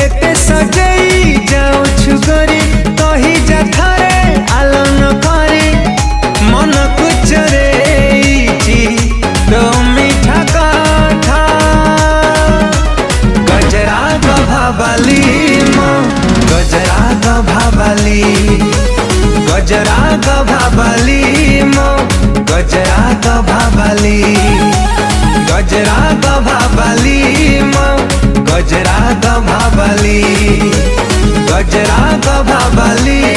एते सजेई जाऊ छुगरी कही जा थारे आलन करी मन कुचरे तो मीठा कथा गजरा गभाबाली मो गजरा गभाबाली गजरा गभाबाली मो गजरा गभाबाली गजरा गभाबाली मो गजरा गभाबाली गजरा गभाबाली।